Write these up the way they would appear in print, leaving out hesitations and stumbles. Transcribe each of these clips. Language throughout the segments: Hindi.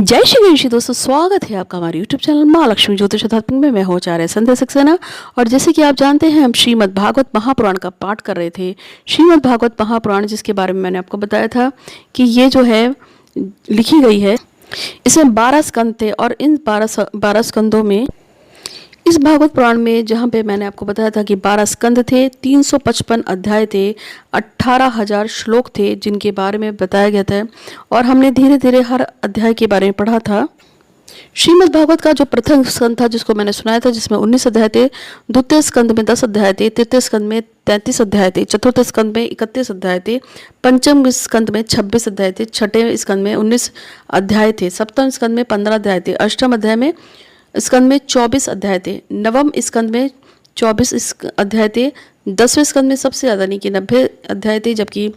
जय श्री गणेश जी दोस्तों, स्वागत है आपका हमारे YouTube चैनल माँ लक्ष्मी ज्योतिष आध्यात्मिक में। मैं हूँ आचार्य संध्या सक्सेना। और जैसे कि आप जानते हैं, हम श्रीमद् भागवत महापुराण का पाठ कर रहे थे। श्रीमद् भागवत महापुराण, जिसके बारे में मैंने आपको बताया था कि ये जो है लिखी गई है, इसमें 12 स्कंद थे। और इन 12 स्कंदों में, इस भागवत पुराण में जहाँ पे मैंने आपको बताया था कि 12 स्कंद थे, 355 अध्याय थे, 18,000 श्लोक थे जिनके बारे में बताया गया था। और हमने धीरे धीरे हर अध्याय के बारे में पढ़ा था। श्रीमद् भागवत का जो प्रथम स्कंद था, जिसको मैंने सुनाया था, जिसमें 19 अध्याय थे, द्वितीय स्कंद में 10 अध्याय थे, तृतीय स्कंद में 33 अध्याय थे, चतुर्थ स्कंद में 31 अध्याय थे, पंचम स्कंद में 26 अध्याय थे, छठे स्कंद में 19 अध्याय थे, सप्तम स्कंद में 15 अध्याय थे, अष्टम अध्याय में स्कंद में 24 अध्याय थे, नवम स्कंद में 24 अध्याय थे, 10वें स्कंद में सबसे ज़्यादा यानी कि 90 अध्याय थे, जबकि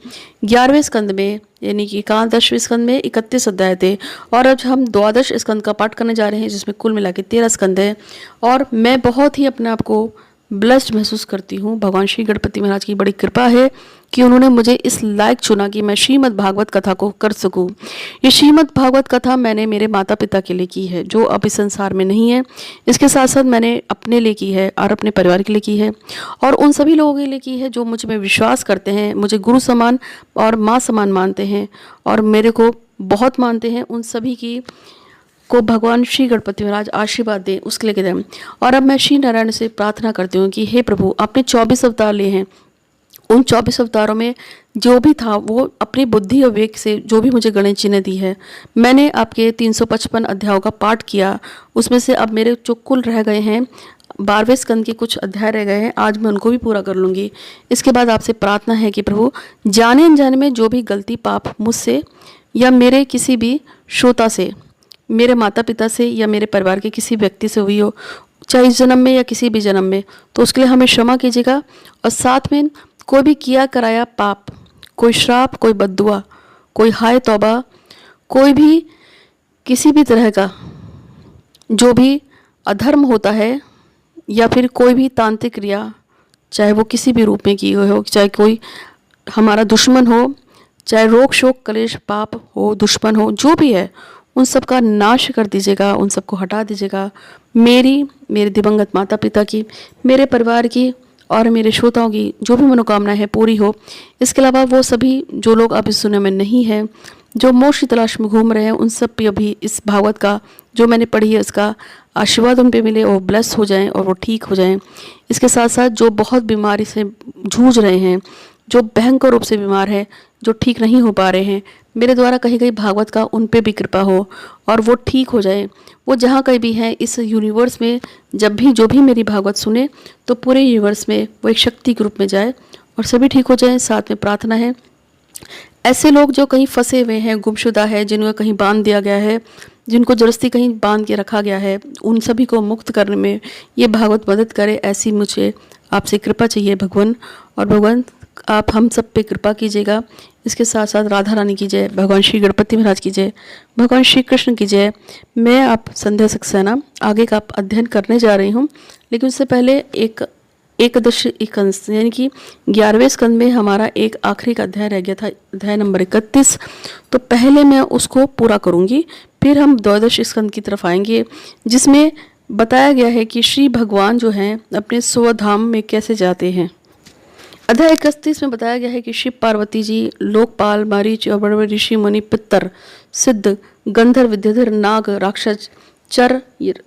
11वें स्कंद में यानी कि 11वें स्कंद में 31 अध्याय थे। और अब हम द्वादश स्कंद का पाठ करने जा रहे हैं, जिसमें कुल मिला के 13 स्कंद है। और मैं बहुत ही अपने आप को ब्लेस्ड महसूस करती हूँ। भगवान श्री गणपति महाराज की बड़ी कृपा है कि उन्होंने मुझे इस लायक चुना कि मैं श्रीमद् भागवत कथा को कर सकूं। ये श्रीमद् भागवत कथा मैंने मेरे माता पिता के लिए की है, जो अब इस संसार में नहीं है। इसके साथ साथ मैंने अपने लिए की है और अपने परिवार के लिए की है, और उन सभी लोगों के लिए की है जो मुझ में विश्वास करते हैं, मुझे गुरु समान और माँ समान मानते हैं और मेरे को बहुत मानते हैं। उन सभी की को भगवान श्री गणपति महाराज आशीर्वाद दें, उसके लिए कहते हैं। और अब मैं श्री नारायण से प्रार्थना करती हूँ कि हे प्रभु, आपने 24 अवतार लिए हैं। उन 24 अवतारों में जो भी था, वो अपनी बुद्धि और विवेक से जो भी मुझे गणेश जी ने दी है, मैंने आपके 355 अध्यायों का पाठ किया। उसमें से अब मेरे जो कुल रह गए हैं, 12वें स्कंद के कुछ अध्याय रह गए हैं, आज मैं उनको भी पूरा कर लूँगी। इसके बाद आपसे प्रार्थना है कि प्रभु, जाने अनजाने में जो भी गलती पाप मुझसे या मेरे किसी भी श्रोता से, मेरे माता पिता से या मेरे परिवार के किसी व्यक्ति से हुई हो, चाहे इस जन्म में या किसी भी जन्म में, तो उसके लिए हमें क्षमा कीजिएगा। और साथ में कोई भी किया कराया पाप, कोई श्राप, कोई बद्दुआ, कोई हाय तौबा, कोई भी किसी भी तरह का जो भी अधर्म होता है, या फिर कोई भी तांत्रिक क्रिया, चाहे वो किसी भी रूप में की हुई हो, चाहे कोई हमारा दुश्मन हो, चाहे रोग शोक कलेश पाप हो, दुश्मन हो, जो भी है, उन सब का नाश कर दीजिएगा, उन सबको हटा दीजिएगा। मेरे दिवंगत माता पिता की, मेरे परिवार की और मेरे श्रोताओं की जो भी मनोकामना है पूरी हो। इसके अलावा वो सभी जो लोग अब इस दुनिया में नहीं हैं, जो मोक्ष की तलाश में घूम रहे हैं, उन सब पे अभी इस भागवत का जो मैंने पढ़ी है, उसका आशीर्वाद उन पे मिले, वो ब्लेस हो जाएं और वो ठीक हो जाएं। इसके साथ साथ जो बहुत बीमारी से जूझ रहे हैं, जो भयंकर रूप से बीमार है, जो ठीक नहीं हो पा रहे हैं, मेरे द्वारा कही गई भागवत का उन पे भी कृपा हो और वो ठीक हो जाए। वो जहाँ कहीं भी हैं इस यूनिवर्स में, जब भी जो भी मेरी भागवत सुने, तो पूरे यूनिवर्स में वो एक शक्ति के रूप में जाए और सभी ठीक हो जाए। साथ में प्रार्थना है, ऐसे लोग जो कहीं फंसे हुए हैं, गुमशुदा है, जिनको कहीं बांध दिया गया है, जिनको जबरदस्ती कहीं बांध के रखा गया है, उन सभी को मुक्त करने में ये भागवत मदद करे, ऐसी मुझे आपसे कृपा चाहिए भगवान। और भगवान, आप हम सब पे कृपा कीजिएगा। इसके साथ साथ राधा रानी की जय, भगवान श्री गणपति महाराज की जय, भगवान श्री कृष्ण की जय। मैं आप संध्या सक्सेना आगे का अध्ययन करने जा रही हूँ, लेकिन उससे पहले एकदश यानी कि 11वें स्कंद में हमारा एक आखिरी का अध्याय रह गया था, अध्याय नंबर 31। तो पहले मैं उसको पूरा करूँगी, फिर हम द्वादश स्कंद की तरफ आएंगे, जिसमें बताया गया है कि श्री भगवान जो हैं अपने स्वधाम में कैसे जाते हैं। अध्याय 31 में बताया गया है कि शिव पार्वती जी, लोकपाल, मारीच और बड़े बड़े ऋषि मुनि, पितर, सिद्ध, गंधर्व, विद्याधर, नाग, राक्षस, चर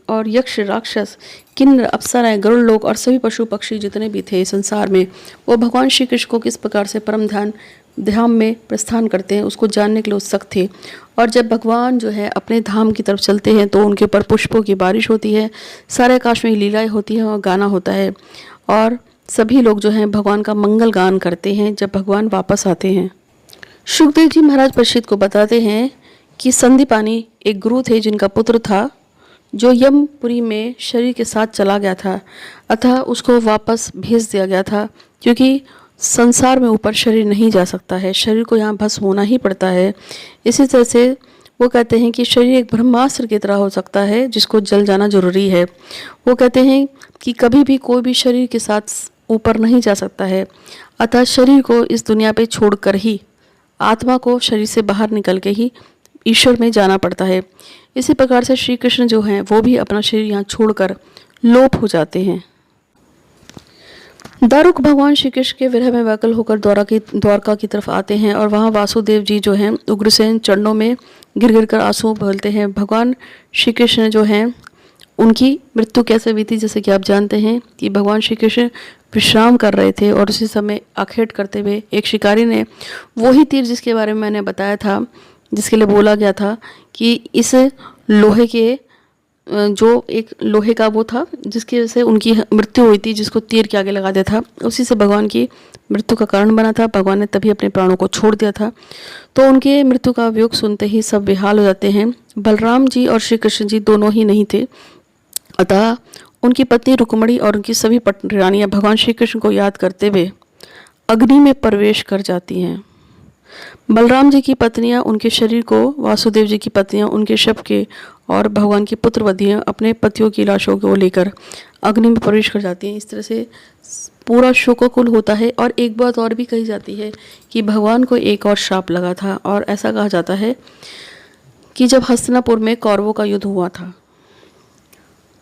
और यक्ष, राक्षस, किन्नर, अप्सराएं, गरुड़ लोग और सभी पशु पक्षी जितने भी थे संसार में, वो भगवान श्री कृष्ण को किस प्रकार से परम धाम में प्रस्थान करते हैं, उसको जानने के लिए उत्सुक थे। और जब भगवान जो है अपने धाम की तरफ चलते हैं, तो उनके ऊपर पुष्पों की बारिश होती है, सारे आकाश में लीलाएं होती हैं और गाना होता है, और सभी लोग जो हैं भगवान का मंगल गान करते हैं जब भगवान वापस आते हैं। सुखदेव जी महाराज परीक्षित को बताते हैं कि संदीपानी एक गुरु थे, जिनका पुत्र था जो यमपुरी में शरीर के साथ चला गया था, अतः उसको वापस भेज दिया गया था, क्योंकि संसार में ऊपर शरीर नहीं जा सकता है, शरीर को यहाँ भस्म होना ही पड़ता है। इसी तरह से वो कहते हैं कि शरीर एक ब्रह्मास्त्र की तरह हो सकता है, जिसको जल जाना जरूरी है। वो कहते हैं कि कभी भी कोई भी शरीर के साथ ऊपर नहीं जा सकता है, अतः शरीर को इस दुनिया पे छोड़कर ही, आत्मा को शरीर से बाहर निकल के ही ईश्वर में जाना पड़ता है। इसी प्रकार से श्री कृष्ण जो हैं वो भी अपना शरीर यहाँ छोड़कर लोप हो जाते हैं। दारुक भगवान श्री कृष्ण के विरह में व्याकुल होकर द्वारका की तरफ आते हैं और वहाँ वासुदेव जी जो हैं उग्रसेन चरणों में गिर गिर कर आंसू बहते हैं। भगवान श्री कृष्ण जो हैं उनकी मृत्यु कैसे बीती, जैसे कि आप जानते हैं कि भगवान श्री कृष्ण विश्राम कर रहे थे और उसी समय आखेट करते हुए एक शिकारी ने वही तीर जिसके बारे में मैंने बताया था, जिसके लिए बोला गया था कि इस लोहे के जो एक लोहे का वो था जिसकी वजह से उनकी मृत्यु हुई थी, जिसको तीर के आगे लगा दिया था, उसी से भगवान की मृत्यु का कारण बना था। भगवान ने तभी अपने प्राणों को छोड़ दिया था। तो उनके मृत्यु का वियोग सुनते ही सब बेहाल हो जाते हैं। बलराम जी और श्री कृष्ण जी दोनों ही नहीं थे, अतः उनकी पत्नी रुक्मणी और उनकी सभी रानियां भगवान श्री कृष्ण को याद करते हुए अग्नि में प्रवेश कर जाती हैं। बलराम जी की पत्नियां उनके शरीर को, वासुदेव जी की पत्नियां उनके शव के और भगवान की पुत्रवधियां अपने पतियों की लाशों को लेकर अग्नि में प्रवेश कर जाती हैं। इस तरह से पूरा शोकाकुल होता है। और एक बात और भी कही जाती है कि भगवान को एक और श्राप लगा था, और ऐसा कहा जाता है कि जब हस्तिनापुर में कौरवों का युद्ध हुआ था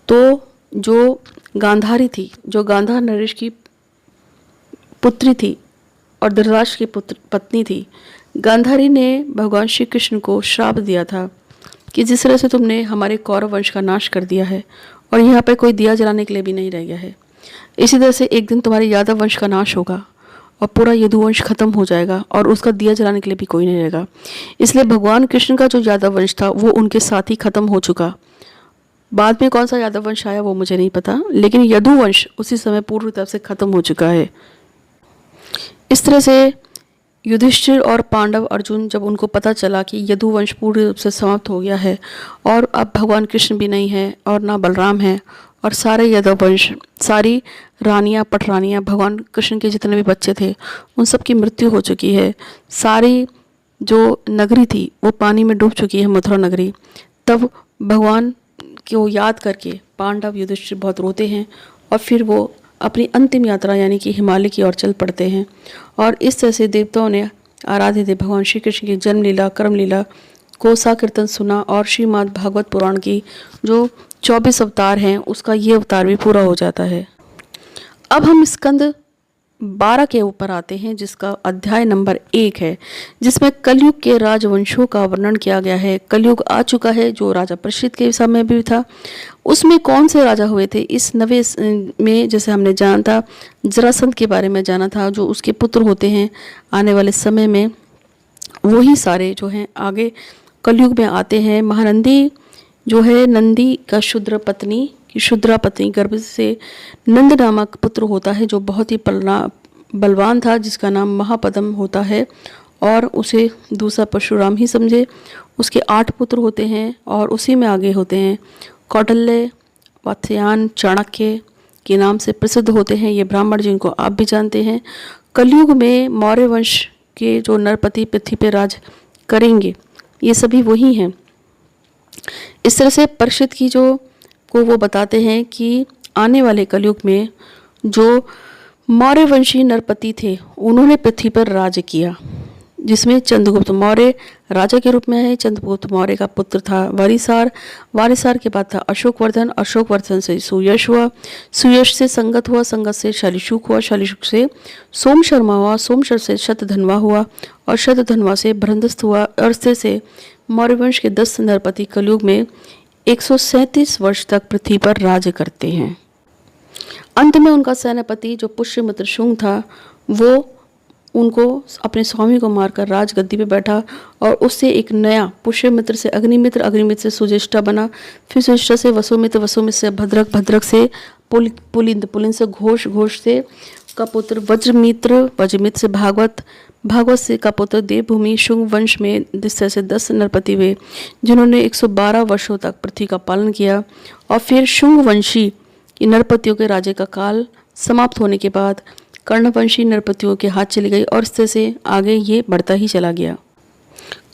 तो जो गांधारी थी, जो गांधार नरेश की पुत्री थी और धृतराष्ट्र की पत्नी थी, गांधारी ने भगवान श्री कृष्ण को श्राप दिया था कि जिस तरह से तुमने हमारे कौरव वंश का नाश कर दिया है और यहाँ पर कोई दिया जलाने के लिए भी नहीं रह गया है, इसी तरह से एक दिन तुम्हारे यादव वंश का नाश होगा और पूरा यदुवंश खत्म हो जाएगा और उसका दिया जलाने के लिए भी कोई नहीं रहेगा। इसलिए भगवान कृष्ण का जो यादव वंश था वो उनके साथ ही खत्म हो चुका। बाद में कौन सा यादव वंश आया वो मुझे नहीं पता, लेकिन यदुवंश उसी समय पूर्व तरफ से खत्म हो चुका है। इस तरह से युधिष्ठिर और पांडव अर्जुन जब उनको पता चला कि यदुवंश पूर्ण रूप से समाप्त हो गया है और अब भगवान कृष्ण भी नहीं है और ना बलराम है और सारे यादव वंश, सारी रानियां पटरानियां, भगवान कृष्ण के जितने भी बच्चे थे उन सब की मृत्यु हो चुकी है, सारी जो नगरी थी वो पानी में डूब चुकी है, मथुरा नगरी, तब भगवान को याद करके पांडव युधिष्ठिर बहुत रोते हैं और फिर वो अपनी अंतिम यात्रा यानी कि हिमालय की ओर चल पड़ते हैं। और इस तरह से देवताओं ने आराध्य थे भगवान श्री कृष्ण की जन्म लीला, कर्म लीला को साकीर्तन सुना और श्रीमद् भागवत पुराण की जो 24 अवतार हैं उसका ये अवतार भी पूरा हो जाता है। अब हम स्कंद 12 के ऊपर आते हैं जिसका अध्याय नंबर 1 है, जिसमें कलयुग के राजवंशों का वर्णन किया गया है। कलयुग आ चुका है जो राजा परीक्षित के समय भी था, उसमें कौन से राजा हुए थे इस नवे में, जैसे हमने जाना था जरासंध के बारे में जाना था, जो उसके पुत्र होते हैं आने वाले समय में, वही सारे जो हैं आगे कलयुग में आते हैं। महानंदी जो है नंदी का शुद्रा पत्नी गर्भ से नंद नामक पुत्र होता है जो बहुत ही बलवान था, जिसका नाम महापद्म होता है और उसे दूसरा परशुराम ही समझे। उसके 8 पुत्र होते हैं और उसी में आगे होते हैं कौटिल्य, वात्स्यायन, चाणक्य के नाम से प्रसिद्ध होते हैं ये ब्राह्मण, जिनको आप भी जानते हैं। कलयुग में मौर्य वंश के जो नरपति पृथ्वी पर राज करेंगे ये सभी वही हैं। इस तरह से परीक्षित की जो को वो बताते हैं कि आने वाले कलयुग में जो मौर्य वंशी नरपति थे उन्होंने पृथ्वी पर राज किया, जिसमें चंद्रगुप्त मौर्य राजा के रूप में है। चंद्रगुप्त मौर्य का पुत्र था वारिसार के बाद था अशोकवर्धन से सुयश हुआ, सुयश से संगत हुआ, संगत से शालिशुक हुआ, शालिशुक से सोम शर्मा हुआ, सोमशर से शतधन्वा हुआ और शतधन्वा से बृहदस्थ हुआ। अरस्ते से मौर्य वंश के 10 नरपति कलयुग में 137 वर्ष तक पृथ्वी पर राज करते हैं। अंत में उनका सेनापति जो पुष्यमित्र शुंग था वो उनको अपने स्वामी को मारकर राजगद्दी पे बैठा और उससे एक नया पुष्यमित्र से अग्निमित्र, अग्निमित्र से सुज्येष्ठा बना, फिर सुज्येष्ठा से वसुमित्र, वसुमित्र से भद्रक, भद्रक से पुलिंद, पुलिंद से घोष, घोष से का पुत्र वज्रमित्र, वज्रमित्र से भागवत, भागवत से का पुत्र देवभूमि। शुंग वंश में जिस तरह से 10 नरपति हुए जिन्होंने 112 वर्षों तक पृथ्वी का पालन किया। और फिर शुंग वंशी नरपतियों के राज्य का काल समाप्त होने के बाद कर्णवंशी नरपतियों के हाथ चली गई और इस तरह से आगे ये बढ़ता ही चला गया।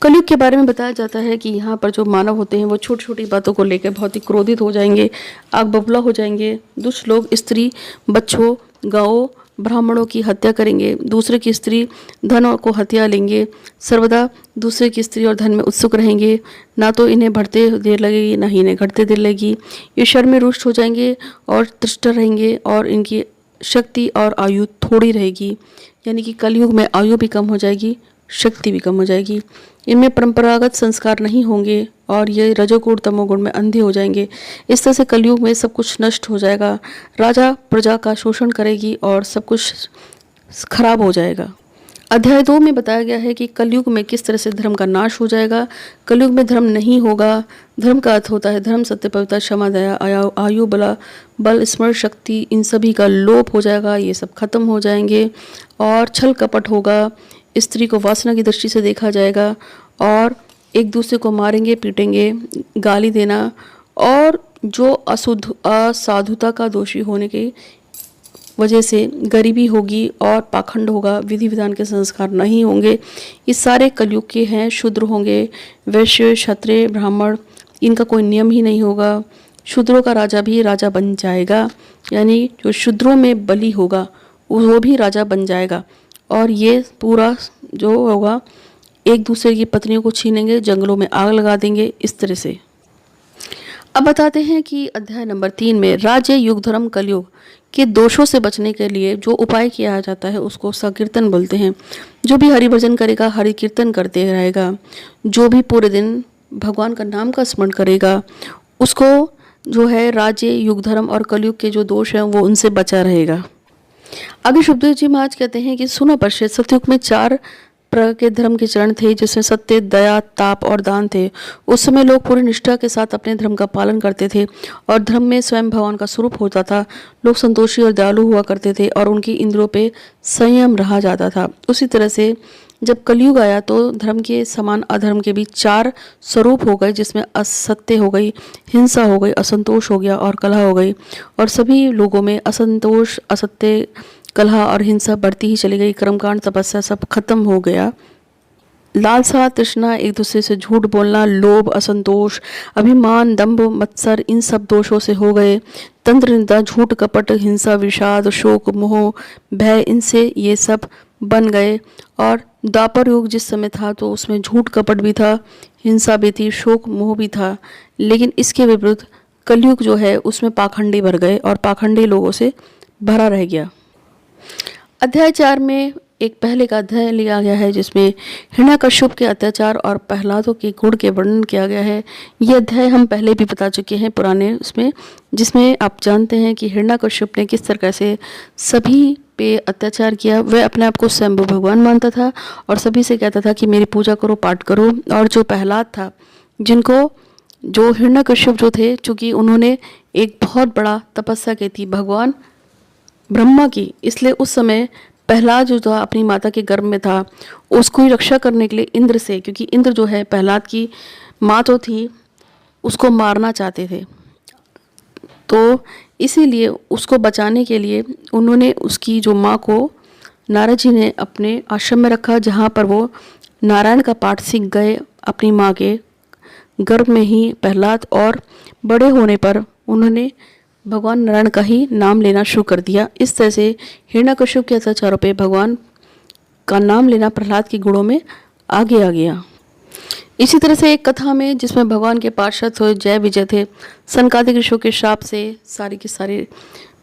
कलयुग के बारे में बताया जाता है कि यहाँ पर जो मानव होते हैं वो छोटी छोटी बातों को लेकर बहुत ही क्रोधित हो जाएंगे, आग बबूला हो जाएंगे। दुष्ट लोग स्त्री, बच्चों, गायों ब्राह्मणों की हत्या करेंगे, दूसरे की स्त्री धन को हत्या लेंगे, सर्वदा दूसरे की स्त्री और धन में उत्सुक रहेंगे, ना तो इन्हें बढ़ते देर लगेगी ना ही इन्हें घटते देर लगेगी। ये शर्म में रुष्ट हो जाएंगे और तृष्ट रहेंगे और इनकी शक्ति और आयु थोड़ी रहेगी, यानी कि कलयुग में आयु भी कम हो जाएगी, शक्ति भी कम हो जाएगी। इनमें परंपरागत संस्कार नहीं होंगे और ये रजोगुण तमोगुण में अंधे हो जाएंगे। इस तरह से कलयुग में सब कुछ नष्ट हो जाएगा, राजा प्रजा का शोषण करेगी और सब कुछ खराब हो जाएगा। अध्याय 2 में बताया गया है कि कलयुग में किस तरह से धर्म का नाश हो जाएगा। कलयुग में धर्म नहीं होगा। धर्म का अर्थ होता है धर्म, सत्य, पवित्रता, क्षमा, दया, आयु, बल, स्मरण शक्ति, इन सभी का लोप हो जाएगा, ये सब खत्म हो जाएंगे और छल कपट होगा। स्त्री को वासना की दृष्टि से देखा जाएगा और एक दूसरे को मारेंगे, पीटेंगे, गाली देना और जो असाधुता का दोषी होने की वजह से गरीबी होगी और पाखंड होगा, विधि विधान के संस्कार नहीं होंगे। ये सारे कलयुग के हैं। शूद्र होंगे, वैश्य, क्षत्रिय, ब्राह्मण, इनका कोई नियम ही नहीं होगा। शूद्रों का राजा भी राजा बन जाएगा, यानी जो शूद्रों में बलि होगा वो भी राजा बन जाएगा। और ये पूरा जो होगा एक दूसरे की पत्नियों को छीनेंगे, जंगलों में आग लगा देंगे, इस तरह से। अब बताते हैं कि अध्याय नंबर 3 में राज्य, युग, धर्म, कलयुग के दोषों से बचने के लिए जो उपाय किया जाता है उसको संकीर्तन बोलते हैं। जो भी हरि भजन करेगा, हरि कीर्तन करते रहेगा, जो भी पूरे दिन भगवान का नाम का स्मरण करेगा, उसको जो है राज्य, युग, धर्म और कलयुग के जो दोष हैं वो उनसे बचा रहेगा। आगे सुखदेव जी महाराज कहते हैं कि सुनो पश्चित, सतयुग में 4 प्रकार के धर्म के चरण थे, जिसमें सत्य, दया, ताप और दान थे। उस समय लोग पूरी निष्ठा के साथ अपने धर्म का पालन करते थे और धर्म में स्वयं भगवान का स्वरूप होता था। लोग संतोषी और दयालु हुआ करते थे और उनकी इंद्रियों पे संयम रहा जाता था। उसी तरह से जब कलयुग आया तो धर्म के समान अधर्म के भी 4 स्वरूप हो गए, जिसमें असत्य हो गई, हिंसा हो गई, असंतोष हो गया और कलह हो गई। और सभी लोगों में असंतोष, असत्य, कलह और हिंसा बढ़ती ही चली गई। कर्मकांड, तपस्या सब खत्म हो गया। लालसा, तृष्णा, एक दूसरे से झूठ बोलना, लोभ, असंतोष, अभिमान, दंभ, मत्सर, इन सब दोषों से हो गए। तंत्र, निंदा, झूठ, कपट, हिंसा, विषाद, शोक, मोह, भय, इनसे ये सब बन गए। और द्वापर युग जिस समय था तो उसमें झूठ कपट भी था, हिंसा भी थी, शोक मोह भी था। लेकिन इसके विपरीत कलयुग जो है उसमें पाखंडी भर गए और पाखंडी लोगों से भरा रह गया। अध्याय 4 में एक पहले का अध्याय लिया गया है, जिसमें हिरण्यकश्यप के अत्याचार और प्रहलादों के गुण के वर्णन किया गया है। ये अध्याय हम पहले भी बता चुके हैं पुराने उसमें, जिसमें आप जानते हैं कि हिरण्यकश्यप ने किस तरह से सभी पे अत्याचार किया। वह अपने आप को स्वयं भगवान मानता था और सभी से कहता था कि मेरी पूजा करो, पाठ करो। और जो प्रहलाद था, जिनको जो हिरण्यकश्यप जो थे, चूँकि उन्होंने एक बहुत बड़ा तपस्या की थी भगवान ब्रह्मा की, इसलिए उस समय प्रहलाद जो था अपनी माता के गर्भ में था, उसको ही रक्षा करने के लिए इंद्र से, क्योंकि इंद्र जो है प्रहलाद की माँ तो थी, उसको मारना चाहते थे, तो इसीलिए उसको बचाने के लिए उन्होंने उसकी जो माँ को नारद जी ने अपने आश्रम में रखा, जहाँ पर वो नारायण का पाठ सीख गए अपनी माँ के गर्भ में ही प्रहलाद। और बड़े होने पर उन्होंने भगवान नारायण का ही नाम लेना शुरू कर दिया। इस तरह से हिरण्यकश्यप के अत्याचारों पे भगवान का नाम लेना प्रहलाद के गुणों में आगे आ गया। इसी तरह से एक कथा में जिसमें भगवान के पार्षद थे, जय विजय थे, सनकादिक ऋषियों के शाप से सारी की सारी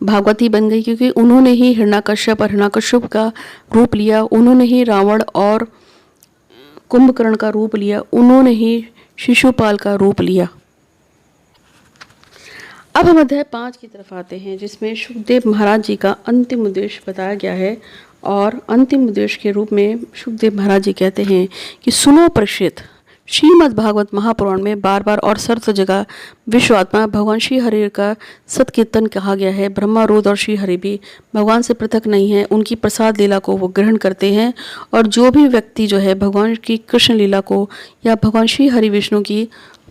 भागवती बन गई, क्योंकि उन्होंने ही हिरण्यकश्यप का रूप लिया, उन्होंने ही रावण और कुंभकर्ण का रूप लिया, उन्होंने ही शिशुपाल का रूप लिया। अब हम अध्याय 5 की तरफ आते हैं, जिसमें सुखदेव महाराज जी का अंतिम उद्देश्य बताया गया है। और अंतिम उद्देश्य के रूप में सुखदेव महाराज जी कहते हैं कि सुनो परीक्षित, श्रीमद् भागवत महापुराण में बार बार और सर्व जगह विश्वात्मा भगवान श्री हरि का सत्कीर्तन कहा गया है। ब्रह्मा, रुद्र और श्री हरि भी भगवान से पृथक नहीं है, उनकी प्रसाद लीला को वो ग्रहण करते हैं। और जो भी व्यक्ति जो है भगवान की कृष्ण लीला को या भगवान श्री हरि विष्णु की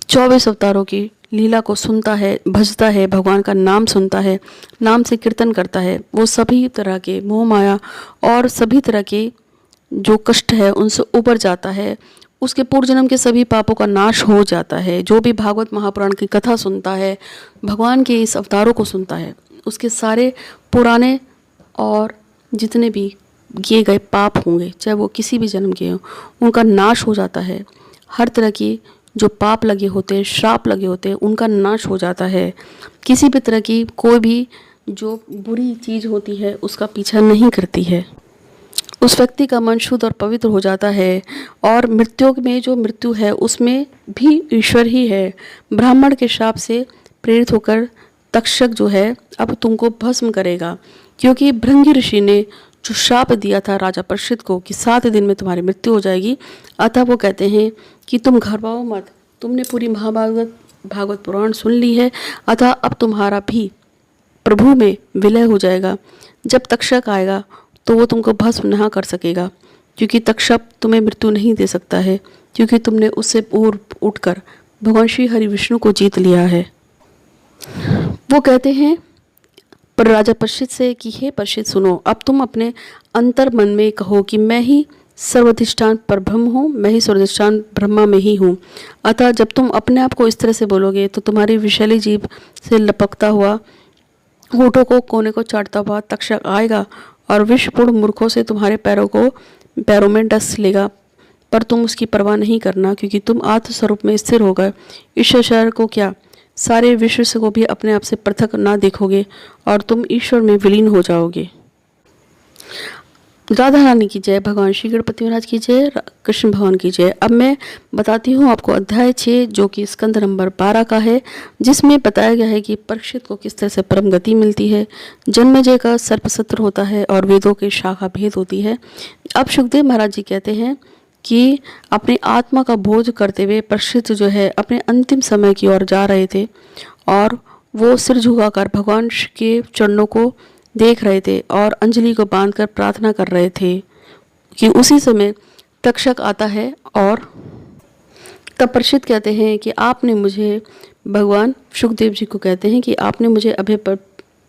24 अवतारों की लीला को सुनता है, भजता है, भगवान का नाम सुनता है, नाम से कीर्तन करता है, वो सभी तरह के मोह माया और सभी तरह के जो कष्ट है उनसे उबर जाता है। उसके पूर्व जन्म के सभी पापों का नाश हो जाता है। जो भी भागवत महापुराण की कथा सुनता है, भगवान के इस अवतारों को सुनता है, उसके सारे पुराने और जितने भी किए गए पाप होंगे, चाहे वो किसी भी जन्म के हों, उनका नाश हो जाता है। हर तरह की जो पाप लगे होते हैं, श्राप लगे होते हैं, उनका नाश हो जाता है। किसी भी तरह की कोई भी जो बुरी चीज़ होती है उसका पीछा नहीं करती है। उस व्यक्ति का मन शुद्ध और पवित्र हो जाता है। और मृत्यु में जो मृत्यु है उसमें भी ईश्वर ही है। ब्राह्मण के श्राप से प्रेरित होकर तक्षक जो है अब तुमको भस्म करेगा, क्योंकि भृंगी ऋषि ने जो श्राप दिया था राजा परीक्षित को कि 7 दिन में तुम्हारी मृत्यु हो जाएगी, अतः वो कहते हैं कि तुम घबराओ मत, तुमने पूरी भागवत पुराण सुन ली है, अतः अब तुम्हारा भी प्रभु में विलय हो जाएगा। जब तक्षक आएगा तो वो तुमको भस्म नहीं कर सकेगा, क्योंकि तक्षक तुम्हें मृत्यु नहीं दे सकता है, क्योंकि तुमने उससे पूर्व उठकर भगवान श्री हरि विष्णु को जीत लिया है। वो कहते हैं पर राजा परीक्षित से कि हे परीक्षित सुनो, अब तुम अपने अंतर मन में कहो कि मैं ही सर्वाधिष्ठान पर ब्रह्म हूँ, मैं ही सर्वाधिष्ठान ब्रह्मा में ही हूँ। अतः जब तुम अपने आप को इस तरह से बोलोगे तो तुम्हारी विषैली जीभ से लपकता हुआ, होठों को कोने को चाटता हुआ तक्षक आएगा और विषपूर्ण मूर्खों से तुम्हारे पैरों में डस लेगा, पर तुम उसकी परवाह नहीं करना, क्योंकि तुम आत्मस्वरूप में स्थिर हो गए। ईश्वर शहर को क्या, सारे विश्व से को भी अपने आप से पृथक ना देखोगे और तुम ईश्वर में विलीन हो जाओगे। राधा रानी की जय, भगवान श्री गणपति महाराज की जय, कृष्ण भगवान की जय। अब मैं बताती हूँ आपको अध्याय 6 जो कि स्कंद नंबर 12 का है, जिसमें बताया गया है कि परीक्षित को किस तरह से परम गति मिलती है, जन्मेजय का सर्पसत्र होता है और वेदों की शाखा भेद होती है। अब सुखदेव महाराज जी कहते हैं कि अपनी आत्मा का बोझ करते हुए परीक्षित जो है अपने अंतिम समय की ओर जा रहे थे और वो सिर झुकाकर भगवान के चरणों को देख रहे थे और अंजलि को बांधकर प्रार्थना कर रहे थे कि उसी समय तक्षक आता है। और तब परीक्षित कहते हैं कि आपने मुझे, भगवान सुखदेव जी को कहते हैं कि आपने मुझे अभय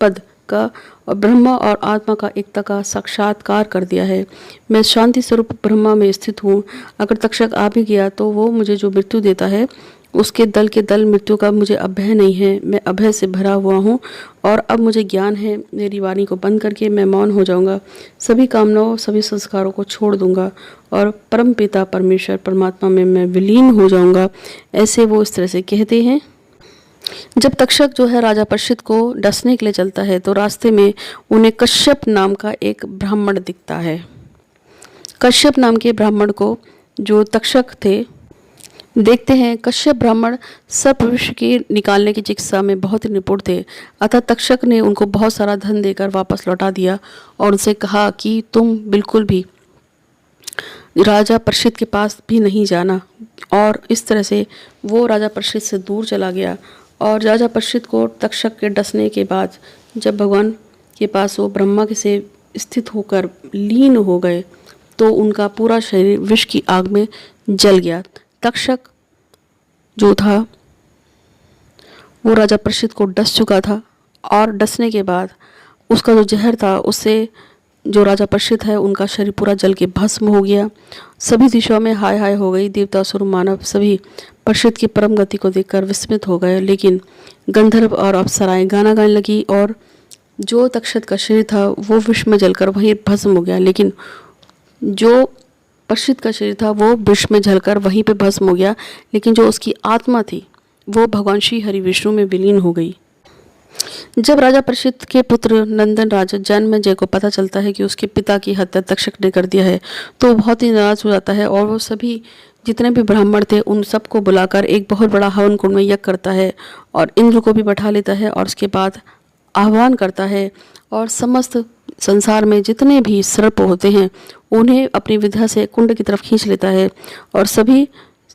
पद का और ब्रह्मा और आत्मा का एकता का साक्षात्कार कर दिया है। मैं शांति स्वरूप ब्रह्मा में स्थित हूँ। अगर तक्षक आ भी गया तो वो मुझे जो मृत्यु देता है उसके दल के दल मृत्यु का मुझे अभय नहीं है। मैं अभय से भरा हुआ हूँ और अब मुझे ज्ञान है। मेरी वाणी को बंद करके मैं मौन हो जाऊँगा, सभी कामनाओं सभी संस्कारों को छोड़ दूंगा और परम पिता परमेश्वर परमात्मा में मैं विलीन हो जाऊँगा। ऐसे वो इस तरह से कहते हैं। जब तक्षक जो है राजा परीक्षित को डसने के लिए चलता है तो रास्ते में उन्हें कश्यप नाम का एक ब्राह्मण दिखता है। कश्यप नाम के ब्राह्मण को जो तक्षक थे देखते हैं। कश्यप ब्राह्मण सर्प विष के निकालने की चिकित्सा में बहुत ही निपुण थे, अतः तक्षक ने उनको बहुत सारा धन देकर वापस लौटा दिया और उनसे कहा कि तुम बिल्कुल भी राजा परीक्षित के पास भी नहीं जाना। और इस तरह से वो राजा परीक्षित से दूर चला गया। और राजा परीक्षित को तक्षक के डसने के बाद जब भगवान के पास वो ब्रह्मा के से स्थित होकर लीन हो गए तो उनका पूरा शरीर विष की आग में जल गया। तक्षक जो था वो राजा परीक्षित को डस चुका था और डसने के बाद उसका जो जहर था उससे जो राजा परीक्षित है उनका शरीर पूरा जल के भस्म हो गया। सभी दिशाओं में हाय हाय हो गई। देवता असुर मानव सभी परीक्षित की परम गति को देखकर विस्मित हो गए, लेकिन गंधर्व और अप्सराएं गाना गाने लगी और जो तक्षक का शरीर था वो विष में जलकर वहीं भस्म हो गया, लेकिन जो परीक्षित का शरीर था वो विष में जलकर वहीं पे भस्म हो गया, लेकिन जो उसकी आत्मा थी वो भगवान श्री हरि विष्णु में विलीन हो गई। जब राजा परीक्षित के पुत्र नंदन राजा जन्मेजय को पता चलता है कि उसके पिता की हत्या तक्षक ने कर दिया है तो बहुत ही नाराज हो जाता है और वो सभी जितने भी ब्राह्मण थे उन सबको बुलाकर एक बहुत बड़ा हवन कुंड में यज्ञ करता है और इंद्र को भी बैठा लेता है और उसके बाद आह्वान करता है और समस्त संसार में जितने भी सर्प होते हैं उन्हें अपनी विद्या से कुंड की तरफ खींच लेता है और सभी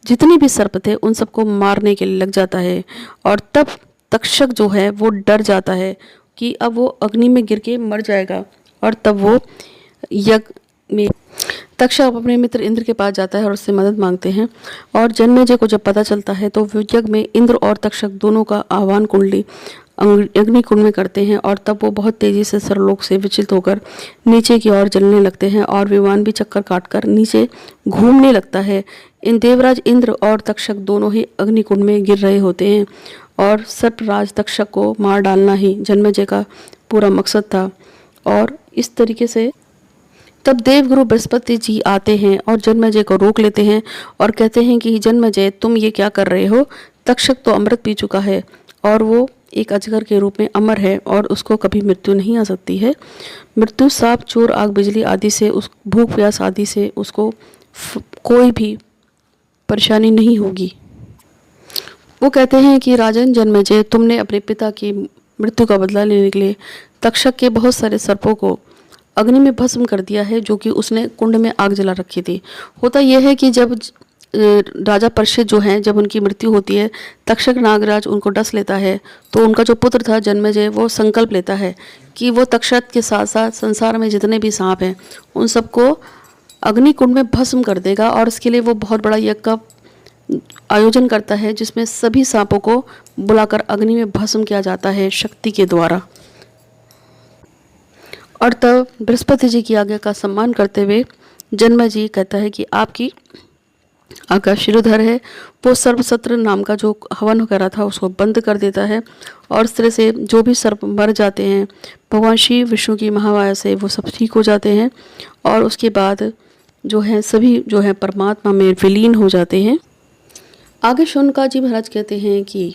जितने भी सर्प थे उन सबको मारने के लिए लग जाता है। और तब तक्षक जो है वो डर जाता है कि अब वो अग्नि में गिर के मर जाएगा और तब वो यज्ञ में तक्षक अपने मित्र इंद्र के पास जाता है और उससे मदद मांगते हैं। और जन्मेजय को जब पता चलता है तो वो यज्ञ में इंद्र और तक्षक दोनों का आह्वान कुंडली अग्नि कुंड में करते हैं और तब वो बहुत तेजी से सरलोक से विचलित होकर नीचे की ओर जलने लगते हैं और विमान भी चक्कर काटकर नीचे घूमने लगता है। इन देवराज इंद्र और तक्षक दोनों ही अग्नि कुंड में गिर रहे होते हैं और सर्पराज तक्षक को मार डालना ही जन्मेजय का पूरा मकसद था। और इस तरीके से तब देवगुरु बृहस्पति जी आते हैं और जन्मेजय को रोक लेते हैं और कहते हैं कि जन्मेजय, तुम ये क्या कर रहे हो? तक्षक तो अमृत पी चुका है और वो एक अजगर के रूप में अमर है और उसको कभी मृत्यु नहीं आ सकती है। मृत्यु सांप, चोर, आग, बिजली आदि से, उस भूख प्यास आदि से उसको कोई भी परेशानी नहीं होगी। वो कहते हैं कि राजन जन्मेजय, तुमने अपने पिता की मृत्यु का बदला लेने के लिए तक्षक के बहुत सारे सर्पों को अग्नि में भस्म कर दिया है, जो कि उसने कुंड में आग जला रखी थी। होता यह है कि जब राजा परीक्षित जो हैं, जब उनकी मृत्यु होती है, तक्षक नागराज उनको डस लेता है, तो उनका जो पुत्र था जन्मेजय, वो संकल्प लेता है कि वो तक्षक के साथ साथ संसार में जितने भी सांप हैं उन सबको अग्नि कुंड में भस्म कर देगा। और इसके लिए वो बहुत बड़ा यज्ञ का आयोजन करता है, जिसमें सभी सांपों को बुलाकर अग्नि में भस्म किया जाता है शक्ति के द्वारा। और तब बृहस्पति जी की आज्ञा का सम्मान करते हुए जन्मेजय कहता है कि आपकी आज्ञा शिरोधर है। वो सर्वसत्र नाम का जो हवन वगैरह था उसको बंद कर देता है और इस तरह से जो भी सर्प मर जाते हैं भगवान शिव विष्णु की महामाया से वो सब ठीक हो जाते हैं और उसके बाद जो है सभी जो है परमात्मा में विलीन हो जाते हैं। आगे शौनकाजी महाराज कहते हैं कि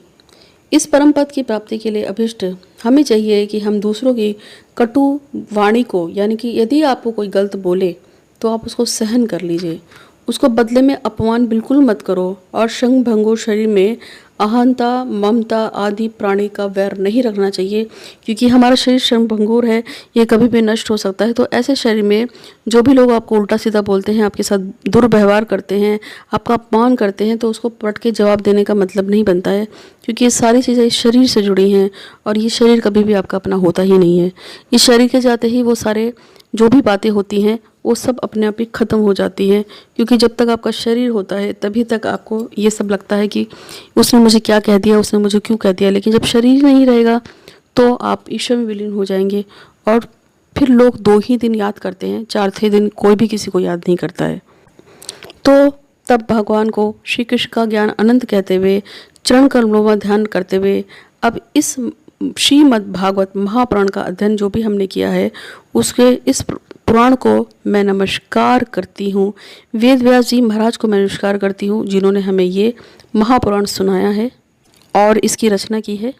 इस परम पद की प्राप्ति के लिए अभिष्ट हमें चाहिए कि हम दूसरों की कटु वाणी को, यानी कि यदि आपको कोई गलत बोले तो आप उसको सहन कर लीजिए, उसको बदले में अपमान बिल्कुल मत करो। और शंख भंगुर शरीर में अहंता, ममता आदि प्राणी का वैर नहीं रखना चाहिए, क्योंकि हमारा शरीर शंख भंगुर है, ये कभी भी नष्ट हो सकता है। तो ऐसे शरीर में जो भी लोग आपको उल्टा सीधा बोलते हैं, आपके साथ दुर्व्यवहार करते हैं, आपका अपमान करते हैं, तो उसको पलट के जवाब देने का मतलब नहीं बनता है, क्योंकि ये सारी चीज़ें इस शरीर से जुड़ी हैं और ये शरीर कभी भी आपका अपना होता ही नहीं है। इस शरीर के जाते ही वो सारे जो भी बातें होती हैं वो सब अपने आप ही ख़त्म हो जाती हैं, क्योंकि जब तक आपका शरीर होता है तभी तक आपको ये सब लगता है कि उसने मुझे क्या कह दिया, उसने मुझे क्यों कह दिया। लेकिन जब शरीर नहीं रहेगा तो आप ईश्वर में विलीन हो जाएंगे और फिर लोग 2 ही दिन याद करते हैं, 4थे दिन कोई भी किसी को याद नहीं करता है। तो तब भगवान को श्री कृष्ण का ज्ञान अनंत कहते हुए, चरण कमलों में ध्यान करते हुए, अब इस श्रीमद् भागवत महापुराण का अध्ययन जो भी हमने किया है उसके इस पुराण को मैं नमस्कार करती हूँ। वेद व्यास जी महाराज को मैं नमस्कार करती हूँ, जिन्होंने हमें ये महापुराण सुनाया है और इसकी रचना की है।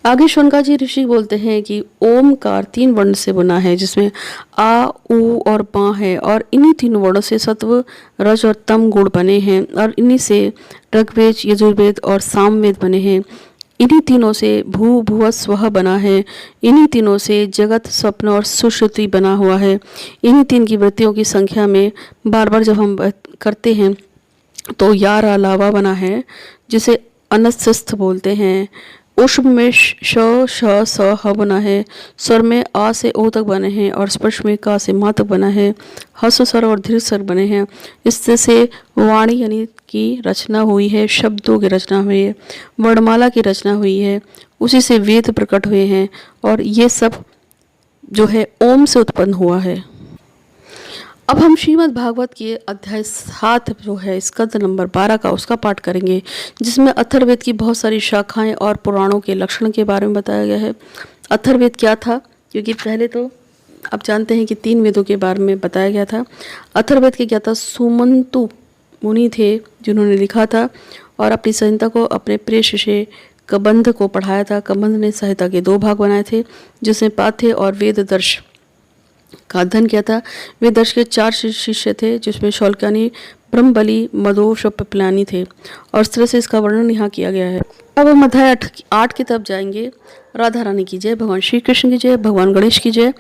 आगे शौनकाजी ऋषि बोलते हैं कि ओमकार 3 वर्ण से बना है, जिसमें आ, उ और पा है, और इन्हीं 3 वर्णों से सत्व, रज और तम गुण बने हैं, और इन्हीं से ऋग्वेद, यजुर्वेद और सामवेद बने हैं। इन्हीं तीनों से भू, भुव, स्वः बना है। इन्हीं तीनों से जगत, स्वप्न और सुश्रुति बना हुआ है। इन्हीं 3 की वृत्तियों की संख्या में बार बार जब हम करते हैं तो यार अलावा बना है, जिसे अनस्वस्थ बोलते हैं। उष्म में श, श, स, ह बना है। स्वर में आ से ओ तक बने हैं और स्पर्श में का से मा तक बना है। हस्व स्वर और दीर्घ स्वर बने हैं। इससे से वाणी यानी की रचना हुई है, शब्दों की रचना हुई है, वर्णमाला की रचना हुई है, उसी से वेद प्रकट हुए हैं और ये सब जो है ओम से उत्पन्न हुआ है। अब हम श्रीमद् भागवत के अध्याय 7 जो है स्कंद नंबर 12 का उसका पाठ करेंगे, जिसमें अथर्ववेद की बहुत सारी शाखाएं और पुराणों के लक्षण के बारे में बताया गया है। अथर्ववेद क्या था, क्योंकि पहले तो आप जानते हैं कि 3 वेदों के बारे में बताया गया था। अथर्ववेद के क्या था, सुमंतु मुनि थे जिन्होंने लिखा था और अपनी संहिता को अपने प्रिय शिष्य कबंध को पढ़ाया था। कबंध ने संहिता के 2 भाग बनाए थे, जिसमें पाथ्य और वेद दर्श का अध्ययन किया था। वे दर्श के 4 शिष्य थे, जिसमें शौल्क्यानी, ब्रह्मबली, मदोश और पिपलानी थे, और इस तरह से इसका वर्णन यहाँ किया गया है। अब हम अध्याय 8 की तरफ जाएंगे। राधा रानी की जय, भगवान श्री कृष्ण की जय, भगवान गणेश की जय।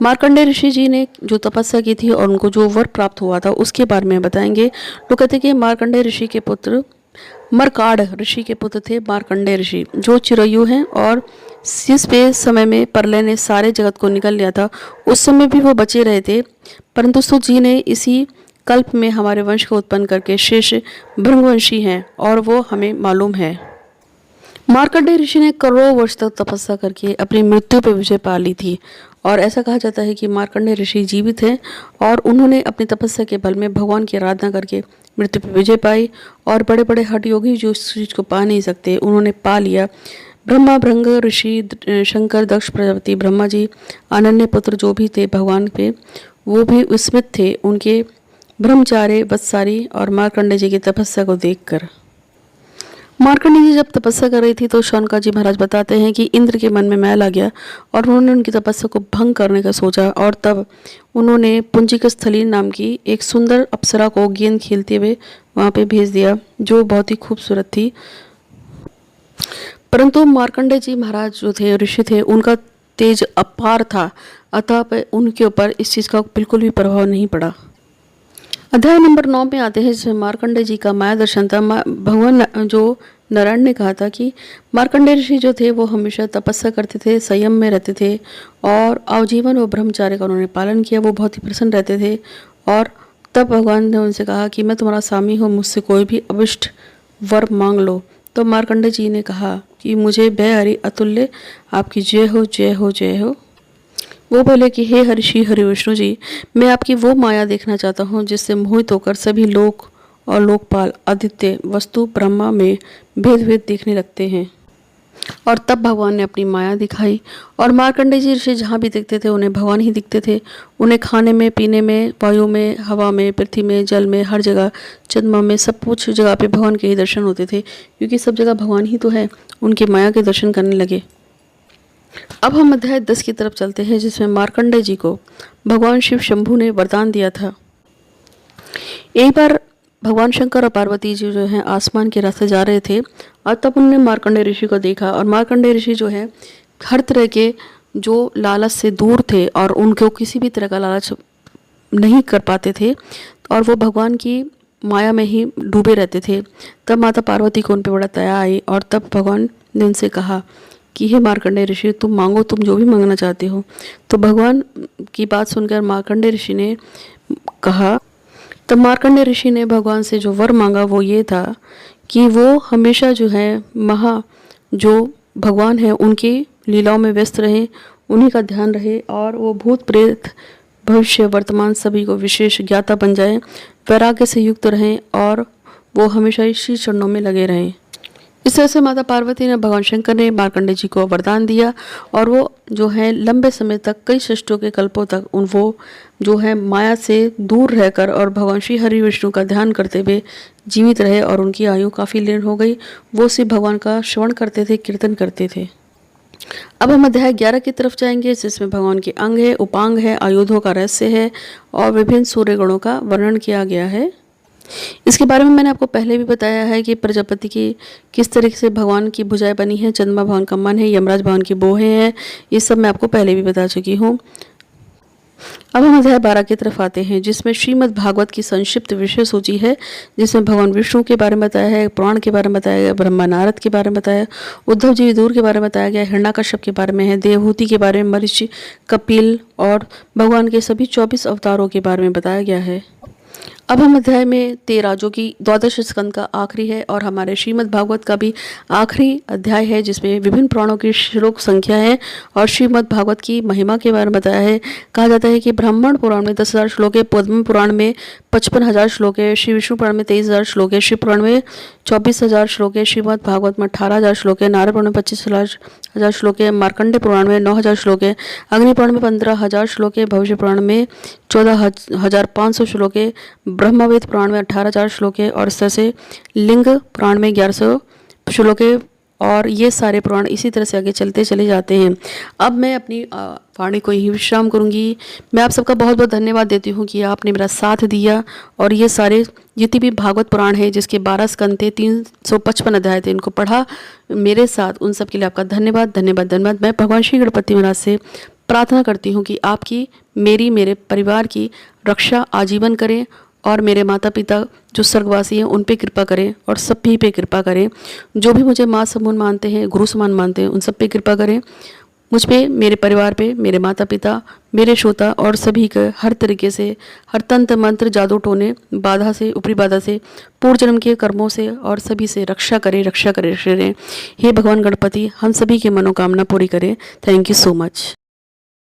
मार्कंडेय ऋषि जी ने जो तपस्या की थी और उनको जो वर प्राप्त हुआ था उसके बारे में बताएंगे। तो कहते कि मार्कंडेय ऋषि के पुत्र मरकाड़ ऋषि के पुत्र थे मार्कंडेय ऋषि, जो चिरयु हैं, और जिस पे समय में प्रलय ने सारे जगत को निकल लिया था उस समय भी वो बचे रहे थे, परंतु सुत जी ने इसी कल्प में हमारे वंश को उत्पन्न करके शेष भृंगवंशी हैं और वो हमें मालूम है। मार्कंडेय ऋषि ने करोड़ों वर्ष तक तपस्या करके अपनी मृत्यु पर विजय पा ली थी, और ऐसा कहा जाता है कि मार्कंडेय ऋषि जीवित हैं और उन्होंने अपनी तपस्या के बल में भगवान की आराधना करके मृत्यु पर विजय पाई, और बड़े बड़े हठ योगी जो इस चीज़ को पा नहीं सकते उन्होंने पा लिया। ब्रह्मा, भृंग ऋषि, शंकर, दक्ष प्रजापति, ब्रह्मा जी, अनन्य पुत्र जो भी थे भगवान पे, वो भी विस्मित थे उनके ब्रह्मचार्य, वत्सारी और मार्कंडेय जी की तपस्या को देखकर। मार्कंडेय जी जब तपस्या कर रही थी तो शौनकाजी महाराज बताते हैं कि इंद्र के मन में मैल आ गया और उन्होंने उनकी तपस्या को भंग करने का सोचा, और तब उन्होंने पुंजिक स्थली नाम की एक सुंदर अप्सरा को गेंद खेलते हुए वहाँ पे भेज दिया, जो बहुत ही खूबसूरत थी। परंतु मार्कंडेय जी महाराज जो थे, ऋषि थे, उनका तेज अपार था, अतः उनके ऊपर इस चीज़ का बिल्कुल भी प्रभाव नहीं पड़ा। अध्याय नंबर 9 में आते हैं, जिसमें मार्कंडेय जी का माया दर्शन था। भगवान जो नारायण ने कहा था कि मार्कंडेय ऋषि जो थे वो हमेशा तपस्या करते थे, संयम में रहते थे और आजीवन व ब्रह्मचार्य का उन्होंने पालन किया, वो बहुत ही प्रसन्न रहते थे। और तब भगवान ने उनसे कहा कि मैं तुम्हारा स्वामी हूँ, मुझसे कोई भी अभिष्ट वर मांग लो। तो मार्कंडेय जी ने कहा कि मुझे हरि अतुल्य आपकी जय हो, जय हो, जय हो। वो बोले कि हे हरिषि हरि विष्णु जी, मैं आपकी वो माया देखना चाहता हूँ जिससे मोहित होकर सभी लोक और लोकपाल, आदित्य, वस्तु, ब्रह्मा में भेद भेद देखने लगते हैं। और तब भगवान ने अपनी माया दिखाई और मार्कंडेय जी ऋषि जहाँ भी दिखते थे उन्हें भगवान ही दिखते थे। उन्हें खाने में, पीने में, वायु में, हवा में, पृथ्वी में, जल में, हर जगह, चंद्रमा में, सब कुछ जगह पे भगवान के ही दर्शन होते थे, क्योंकि सब जगह भगवान ही तो है। उनकी माया के दर्शन करने लगे। अब हम अध्याय 10 की तरफ चलते हैं, जिसमें मार्कंडेय जी को भगवान शिव शंभु ने वरदान दिया था। एक बार भगवान शंकर और पार्वती जी जो हैं आसमान के रास्ते जा रहे थे और तब उन्होंने मार्कंडेय ऋषि को देखा। और मार्कंडेय ऋषि जो है हर तरह के जो लालच से दूर थे और उनको किसी भी तरह का लालच नहीं कर पाते थे, और वो भगवान की माया में ही डूबे रहते थे। तब माता पार्वती को उन पर बड़ा दया आई और तब भगवान ने उनसे कहा कि हे मार्कंडेय ऋषि, तुम मांगो, तुम जो भी मांगना चाहते हो। तो भगवान की बात सुनकर मार्कंडेय ऋषि ने कहा, तब मार्कंडेय ऋषि ने भगवान से जो वर मांगा वो ये था कि वो हमेशा जो है जो भगवान है उनकी लीलाओं में व्यस्त रहे, उन्हीं का ध्यान रहे, और वो भूत प्रेत भविष्य वर्तमान सभी को विशेष ज्ञाता बन जाए, वैराग्य से युक्त रहें और वो हमेशा इसी चरणों में लगे रहें। इस तरह से माता पार्वती ने, भगवान शंकर ने मार्कंडेय जी को वरदान दिया और वो जो है लंबे समय तक, कई सृष्टियों के कल्पों तक वो जो है माया से दूर रहकर और भगवान श्री हरि विष्णु का ध्यान करते हुए जीवित रहे और उनकी आयु काफ़ी लीन हो गई। वो सिर्फ भगवान का श्रवण करते थे, कीर्तन करते थे। अब हम अध्याय 11 की तरफ जाएंगे, जिसमें भगवान के अंग है, उपांग है, आयुधों का रहस्य है और विभिन्न सूर्य गणों का वर्णन किया गया है। इसके बारे में मैंने आपको पहले भी बताया है कि प्रजापति की किस तरीके से भगवान की भुजाएं बनी है, चंद्रमा भगवान का मन है, यमराज भगवान की बोहें हैं, ये सब मैं आपको पहले भी बता चुकी हूँ। अब हम अध्याय 12 की तरफ आते हैं, जिसमें श्रीमद् भागवत की संक्षिप्त विषय सूची है, जिसमें भगवान विष्णु के बारे में बताया है, पुराण के बारे में बताया गया, ब्रह्मा नारद के बारे में बताया, उद्धव जी विदुर के बारे में बताया गया, हिरण्यकश्यप के बारे में है, देवहूति के बारे में, मरीचि, कपिल और भगवान के सभी 24 अवतारों के बारे में बताया गया है। अब हम अध्याय में 13, जो कि द्वादश स्कंद का आखिरी है और हमारे श्रीमद् भागवत का भी आखिरी अध्याय है, जिसमें विभिन्न पुराणों की श्लोक संख्या है और श्रीमद् भागवत की महिमा के बारे में बताया है। कहा जाता है कि ब्राह्मण पुराण में 10,000 श्लोक है, पद्म पुराण में 55,000 श्लोक है, श्री विष्णु पुराण में 23,000 श्लोक है, शिव पुराण में 24,000 श्लोक है, श्रीमद् भागवत में 18,000 श्लोक है, नारद पुराण में 25,000 श्लोक है, मार्कंडेय पुराण में 9,000 श्लोक है, अग्नि पुराण में 15,000 श्लोक है, भविष्य पुराण में 14,500 श्लोक है, ब्रह्मवेद पुराण में 18,000 श्लोक है और इस तरह से लिंग पुराण में 1100 श्लोक है। और ये सारे पुराण इसी तरह से आगे चलते चले जाते हैं। अब मैं अपनी वाणी को यही विश्राम करूंगी। मैं आप सबका बहुत बहुत धन्यवाद देती हूँ कि आपने मेरा साथ दिया और ये सारे जितने भी भागवत पुराण है, जिसके 12 स्कंद थे, 355 अध्याय थे, इनको पढ़ा मेरे साथ, उन सब के लिए आपका धन्यवाद धन्यवाद धन्यवाद। मैं भगवान श्री गणपति महाराज से प्रार्थना करती हूँ कि आपकी, मेरी, मेरे परिवार की रक्षा आजीवन करें और मेरे माता पिता जो स्वर्गवासी हैं उन पे कृपा करें और सभी पे कृपा करें। जो भी मुझे माँ समान मानते हैं, गुरु समान मानते हैं, उन सब पे कृपा करें। मुझ पे, मेरे परिवार पे, मेरे माता पिता, मेरे श्रोता और सभी के हर तरीके से, हर तंत्र मंत्र, जादू टोने, बाधा से, ऊपरी बाधा से, पूर्व जन्म के कर्मों से और सभी से रक्षा करें, रक्षा करें, रक्षा करें। हे भगवान गणपति, हम सभी की मनोकामना पूरी करें। Thank you so much.